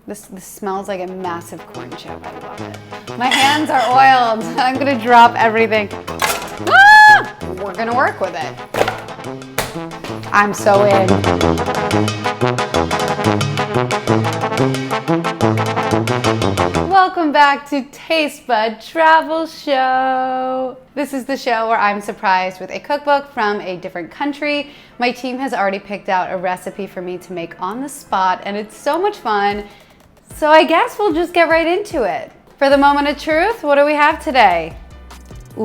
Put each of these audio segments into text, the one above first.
This smells like a massive corn chip. I love it. My hands are oiled. I'm gonna drop everything. Ah! We're gonna work with it. I'm so in. Welcome back to TASTEBUD Travel Show. This is the show where I'm surprised with a cookbook from a different country. My team has already picked out a recipe for me to make on the spot, and it's so much fun. So I guess we'll just get right into it. For the moment of truth, what do we have today? Ooh,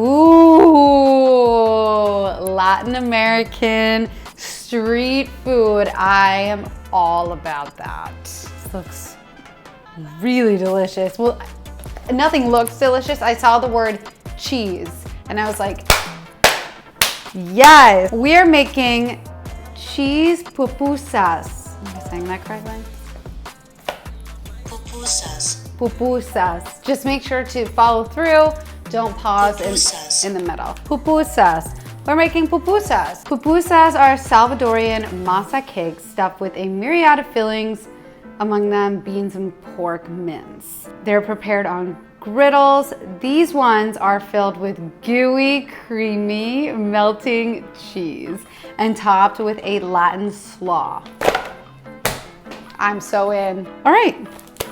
Latin American street food. I am all about that. This looks really delicious. Well, nothing looks delicious. I saw the word cheese and I was like, yes. We are making cheese pupusas. Am I saying that correctly? Pupusas. Pupusas. Just make sure to follow through. Don't pause in the middle. Pupusas. We're making pupusas. Pupusas are Salvadorian masa cakes stuffed with a myriad of fillings, among them beans and pork mince. They're prepared on griddles. These ones are filled with gooey, creamy, melting cheese and topped with a Latin slaw. I'm so in. All right.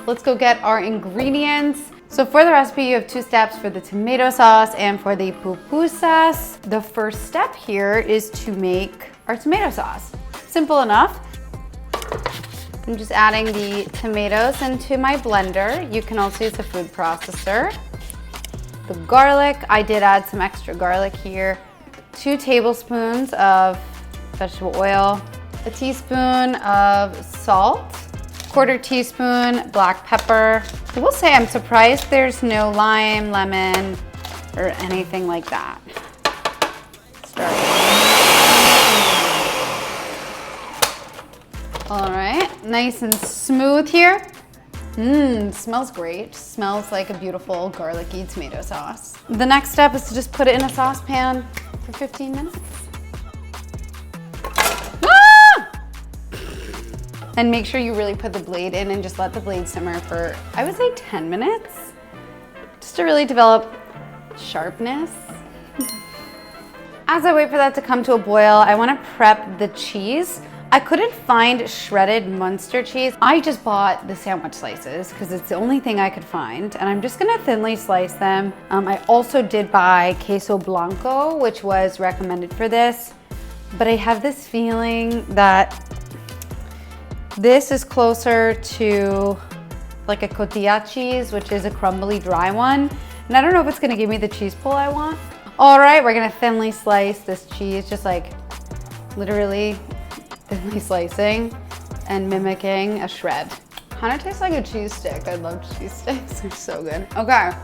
Let's go get our ingredients. So for the recipe, you have 2 steps for the tomato sauce and for the pupusas. The first step here is to make our tomato sauce. Simple enough. I'm just adding the tomatoes into my blender. You can also use a food processor. The garlic, I did add some extra garlic here. 2 tablespoons of vegetable oil, a teaspoon of salt, 1/4 teaspoon black pepper. I will say I'm surprised there's no lime, lemon, or anything like that. Start. All right, nice and smooth here. Smells great. Smells like a beautiful garlicky tomato sauce. The next step is to just put it in a saucepan for 15 minutes. And make sure you really put the blade in and just let the blade simmer for, I would say 10 minutes, just to really develop sharpness. As I wait for that to come to a boil, I want to prep the cheese. I couldn't find shredded muenster cheese. I just bought the sandwich slices because it's the only thing I could find, and I'm just gonna thinly slice them. I also did buy queso blanco, which was recommended for this, but I have this feeling that this is closer to like a cotija cheese, which is a crumbly dry one. And I don't know if it's gonna give me the cheese pull I want. All right, we're gonna thinly slice this cheese, just like literally thinly slicing and mimicking a shred. Kind of tastes like a cheese stick. I love cheese sticks, they're so good. Okay, I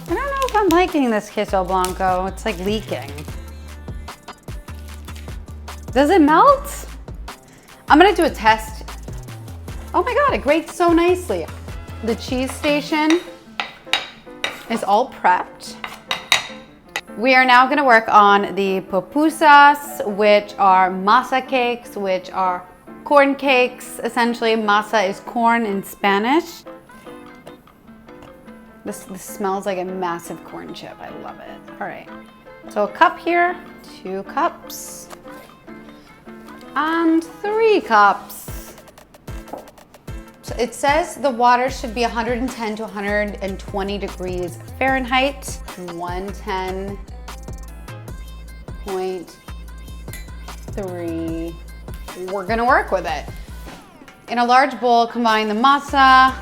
don't know if I'm liking this queso blanco. It's like leaking. Does it melt? I'm gonna do a test. Oh my God, it grates so nicely. The cheese station is all prepped. We are now gonna work on the pupusas, which are masa cakes, which are corn cakes. Essentially, masa is corn in Spanish. This smells like a massive corn chip. I love it. All right, so a cup here, 2 cups. And 3 cups. So it says the water should be 110 to 120 degrees Fahrenheit, 110.3. We're gonna work with it. In a large bowl, combine the masa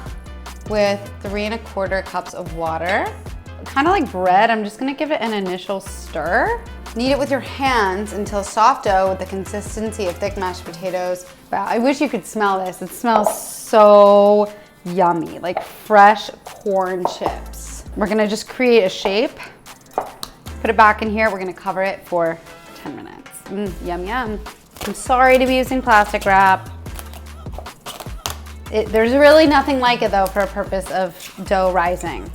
with 3 1/4 cups of water. Kind of like bread, I'm just gonna give it an initial stir. Knead it with your hands until soft dough with the consistency of thick mashed potatoes. Wow, I wish you could smell this. It smells so yummy, like fresh corn chips. We're gonna just create a shape, put it back in here. We're gonna cover it for 10 minutes. Yum, yum. I'm sorry to be using plastic wrap. There's really nothing like it though for a purpose of dough rising.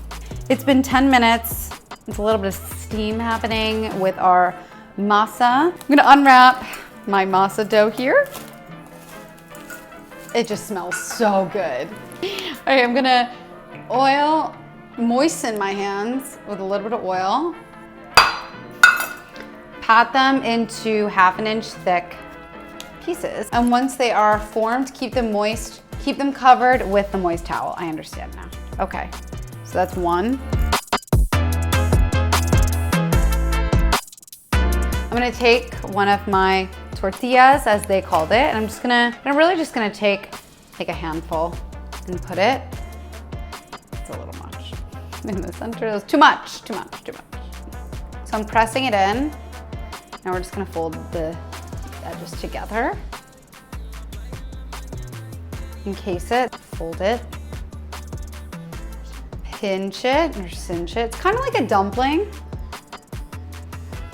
It's been 10 minutes. There's a little bit of steam happening with our masa. I'm gonna unwrap my masa dough here. It just smells so good. All right, I'm gonna moisten my hands with a little bit of oil. Pat them into 1/2 inch thick pieces. And once they are formed, keep them moist, keep them covered with the moist towel. I understand now. Okay, so that's one. I'm gonna take one of my tortillas, as they called it, and I'm really just gonna take like a handful and put it. It's a little much in the center. It's too much. So I'm pressing it in. Now we're just gonna fold the edges together. Encase it, fold it, pinch it or cinch it. It's kind of like a dumpling.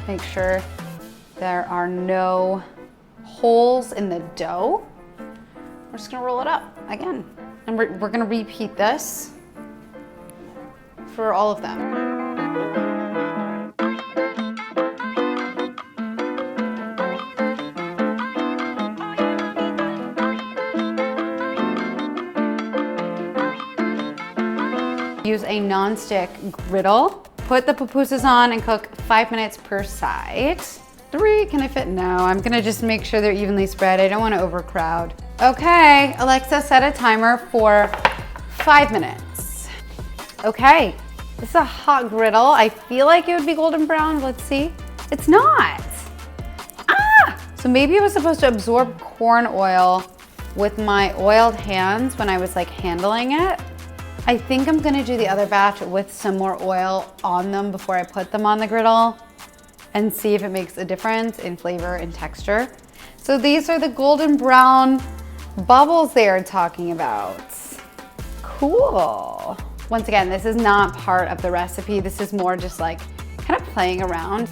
Make sure there are no holes in the dough. We're just gonna roll it up again. And we're gonna repeat this for all of them. Use a non-stick griddle. Put the pupusas on and cook 5 minutes per side. 3, can I fit? No, I'm gonna just make sure they're evenly spread. I don't wanna overcrowd. Okay, Alexa, set a timer for 5 minutes. Okay, this is a hot griddle. I feel like it would be golden brown. Let's see. It's not. Ah! So maybe it was supposed to absorb corn oil with my oiled hands when I was like handling it. I think I'm gonna do the other batch with some more oil on them before I put them on the griddle and see if it makes a difference in flavor and texture. So these are the golden brown bubbles they are talking about. Cool. Once again, this is not part of the recipe. This is more just like kind of playing around.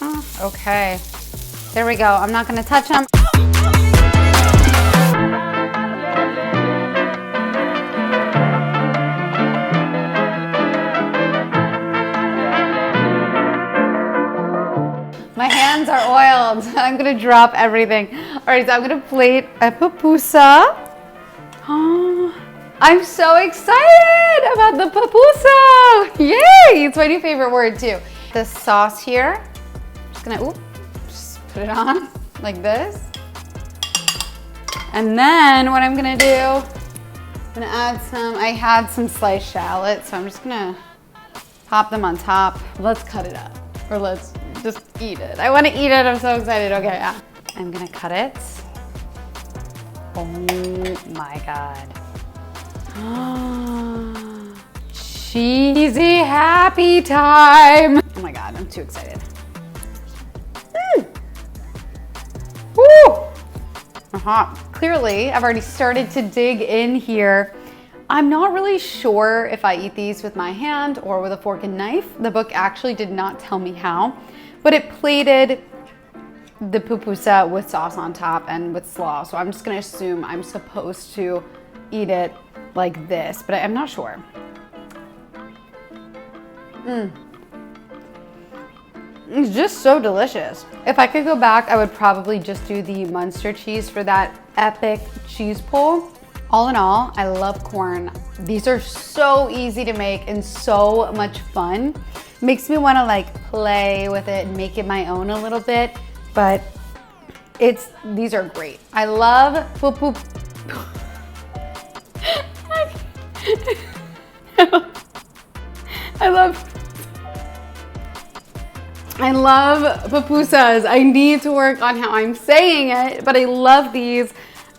Oh, okay, there we go. I'm not gonna touch them. My hands are oiled. I'm gonna drop everything. All right, so I'm gonna plate a pupusa. Oh, I'm so excited about the pupusa. Yay, it's my new favorite word too. The sauce here, just gonna, just put it on like this. And then what I'm gonna do, I'm gonna add I had some sliced shallots, so I'm just gonna pop them on top. Let's cut it up, or let's just eat it. I want to eat it. I'm so excited. Okay, yeah. I'm gonna cut it. Oh my God. Cheesy happy time. Oh my God, I'm too excited. Woo! Clearly, I've already started to dig in here. I'm not really sure if I eat these with my hand or with a fork and knife. The book actually did not tell me how. But it plated the pupusa with sauce on top and with slaw. So I'm just gonna assume I'm supposed to eat it like this, but I'm not sure. It's just so delicious. If I could go back, I would probably just do the Muenster cheese for that epic cheese pull. All in all, I love corn. These are so easy to make and so much fun. Makes me want to like play with it and make it my own a little bit, but these are great. I love I love pupusas. I need to work on how I'm saying it, but I love these,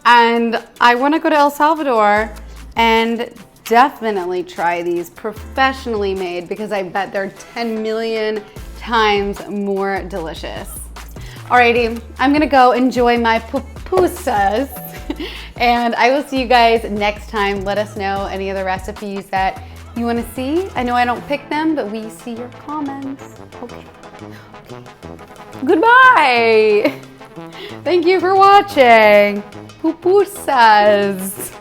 and I want to go to El Salvador and definitely try these professionally made, because I bet they're 10 million times more delicious. Alrighty, I'm gonna go enjoy my pupusas and I will see you guys next time. Let us know any other recipes that you wanna see. I know I don't pick them, but we see your comments. Okay. Goodbye. Thank you for watching. Pupusas.